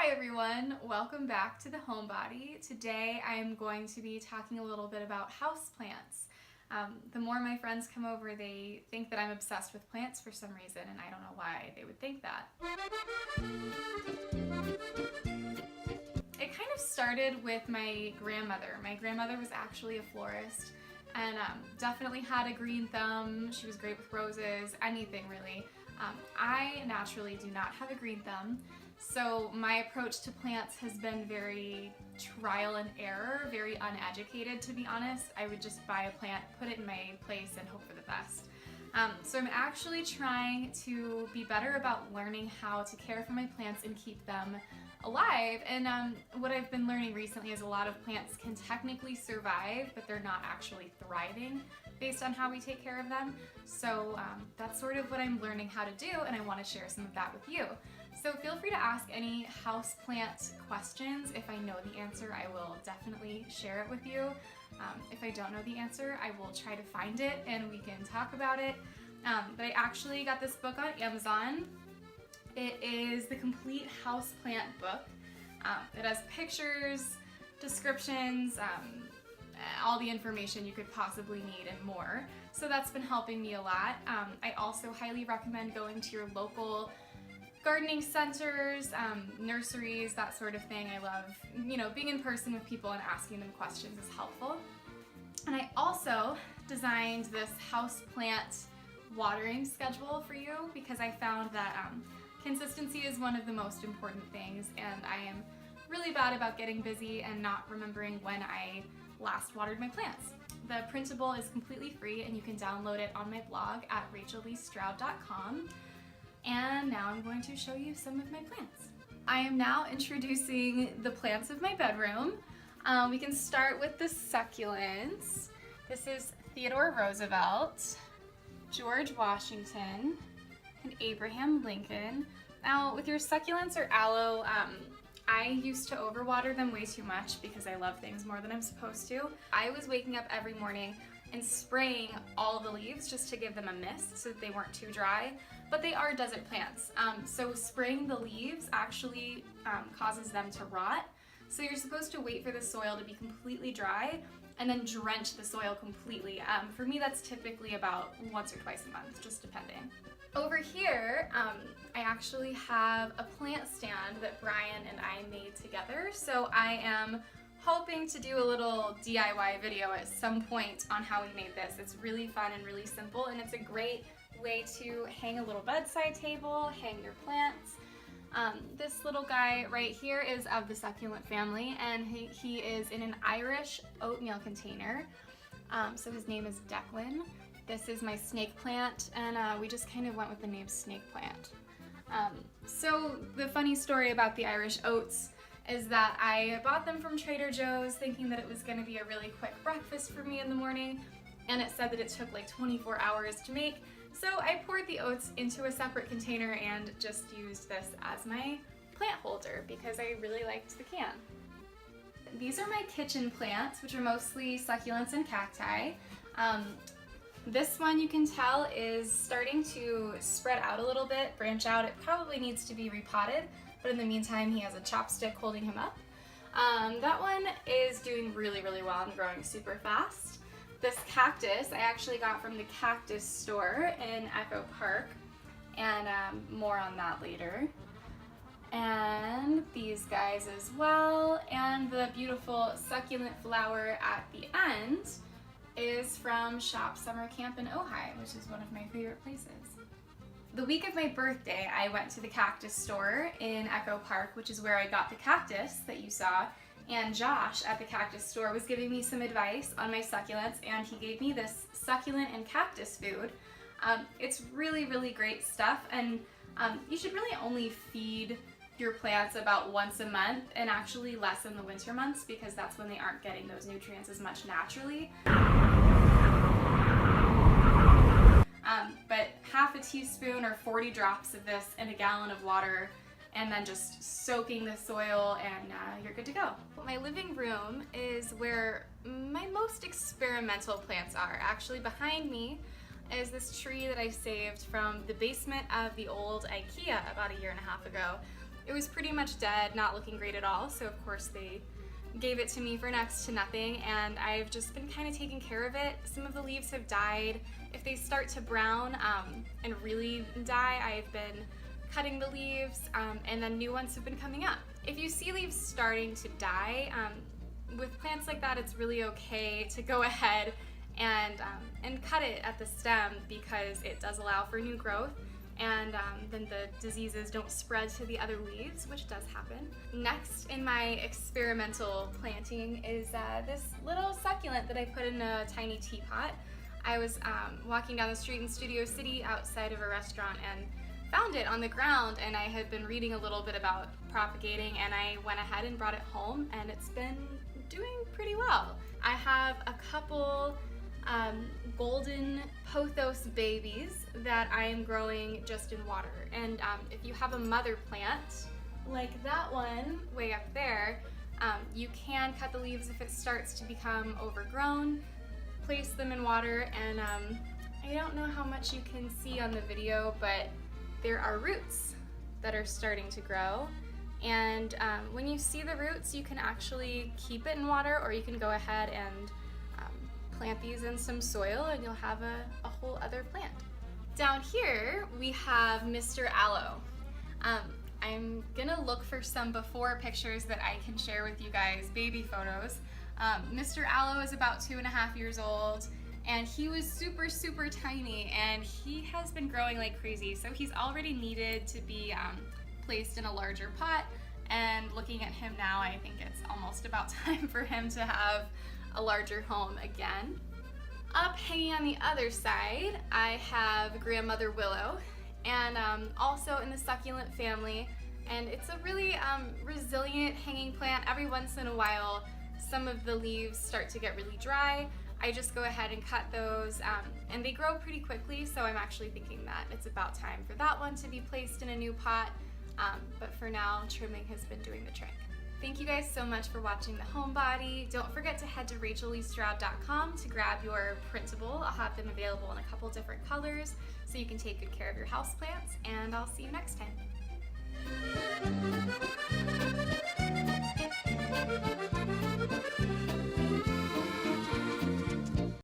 Hi everyone, welcome back to the Homebody. Today I'm going to be talking a little bit about houseplants. The more my friends come over, they think that I'm obsessed with plants for some reason, and I don't know why they would think that. It kind of started with my grandmother. My grandmother was actually a florist and definitely had a green thumb. She was great with roses, anything really. I naturally do not have a green thumb. So my approach to plants has been very trial and error, very uneducated to be honest. I would just buy a plant, put it in my place, and hope for the best. So I'm actually trying to be better about learning how to care for my plants and keep them alive. And what I've been learning recently is a lot of plants can technically survive, but they're not actually thriving based on how we take care of them. So that's sort of what I'm learning how to do, and I want to share some of that with you. So feel free to ask any houseplant questions. If I know the answer, I will definitely share it with you. If I don't know the answer, I will try to find it and we can talk about it. But I actually got this book on Amazon. It is the complete houseplant book. It has pictures, descriptions, all the information you could possibly need and more. So that's been helping me a lot. I also highly recommend going to your local gardening centers, nurseries, that sort of thing. I love, being in person with people and asking them questions is helpful. And I also designed this houseplant watering schedule for you because I found that consistency is one of the most important things, and I am really bad about getting busy and not remembering when I last watered my plants. The printable is completely free and you can download it on my blog at rachelleestroud.com. And now I'm going to show you some of my plants. I am now introducing the plants of my bedroom. We can start with the succulents. This is Theodore Roosevelt, George Washington, and Abraham Lincoln. Now with your succulents or aloe, I used to overwater them way too much because I love things more than I'm supposed to. I was waking up every morning and spraying all the leaves just to give them a mist so that they weren't too dry. But they are desert plants, so spraying the leaves actually causes them to rot. So you're supposed to wait for the soil to be completely dry and then drench the soil completely. For me, that's typically about once or twice a month, just depending. Over here, I actually have a plant stand that Brian and I made together. So I am hoping to do a little DIY video at some point on how we made this. It's really fun and really simple, and it's a great way to hang a little bedside table, hang your plants. This little guy right here is of the succulent family, and he is in an Irish oatmeal container. So his name is Declan. This is my snake plant, and we just kind of went with the name snake plant. So the funny story about the Irish oats is that I bought them from Trader Joe's thinking that it was going to be a really quick breakfast for me in the morning, and it said that it took like 24 hours to make. So I poured the oats into a separate container and just used this as my plant holder because I really liked the can. These are my kitchen plants, which are mostly succulents and cacti. This one, you can tell, is starting to spread out a little bit, branch out. It probably needs to be repotted, but in the meantime he has a chopstick holding him up. That one is doing really, really well and growing super fast. This cactus I actually got from the cactus store in Echo Park, and more on that later. And these guys as well, and the beautiful succulent flower at the end is from Shop Summer Camp in Ojai, which is one of my favorite places. The week of my birthday, I went to the cactus store in Echo Park, which is where I got the cactus that you saw. And Josh at the cactus store was giving me some advice on my succulents, and he gave me this succulent and cactus food. It's really, really great stuff, and you should really only feed your plants about once a month, and actually less in the winter months because that's when they aren't getting those nutrients as much naturally. But half a teaspoon or 40 drops of this in a gallon of water, and then just soaking the soil, and you're good to go. My living room is where my most experimental plants are. Actually, behind me is this tree that I saved from the basement of the old IKEA about 1.5 years ago. It was pretty much dead, not looking great at all, so of course they gave it to me for next to nothing, and I've just been kind of taking care of it. Some of the leaves have died. If they start to brown and really die, I've been cutting the leaves, and then new ones have been coming up. If you see leaves starting to die, with plants like that, it's really okay to go ahead and cut it at the stem, because it does allow for new growth, and then the diseases don't spread to the other leaves, which does happen. Next in my experimental planting is this little succulent that I put in a tiny teapot. I was walking down the street in Studio City outside of a restaurant and found it on the ground, and I had been reading a little bit about propagating, and I went ahead and brought it home, and it's been doing pretty well. I have a couple golden pothos babies that I am growing just in water, and if you have a mother plant like that one way up there, you can cut the leaves if it starts to become overgrown, place them in water, and I don't know how much you can see on the video, but there are roots that are starting to grow, and when you see the roots, you can actually keep it in water, or you can go ahead and plant these in some soil, and you'll have a whole other plant. Down here we have Mr. Aloe. I'm gonna look for some before pictures that I can share with you guys, baby photos. Mr. Aloe is about 2.5 years old, and he was super tiny, and he has been growing like crazy, so he's already needed to be placed in a larger pot, and looking at him now, I think it's almost about time for him to have a larger home again. Up hanging on the other side, I have Grandmother Willow, and also in the succulent family, and it's a really resilient hanging plant. Every once in a while, some of the leaves start to get really dry. I just go ahead and cut those, and they grow pretty quickly, so I'm actually thinking that it's about time for that one to be placed in a new pot, but for now, trimming has been doing the trick. Thank you guys so much for watching the Homebody. Don't forget to head to rachelleestroud.com to grab your printable. I'll have them available in a couple different colors so you can take good care of your houseplants, and I'll see you next time.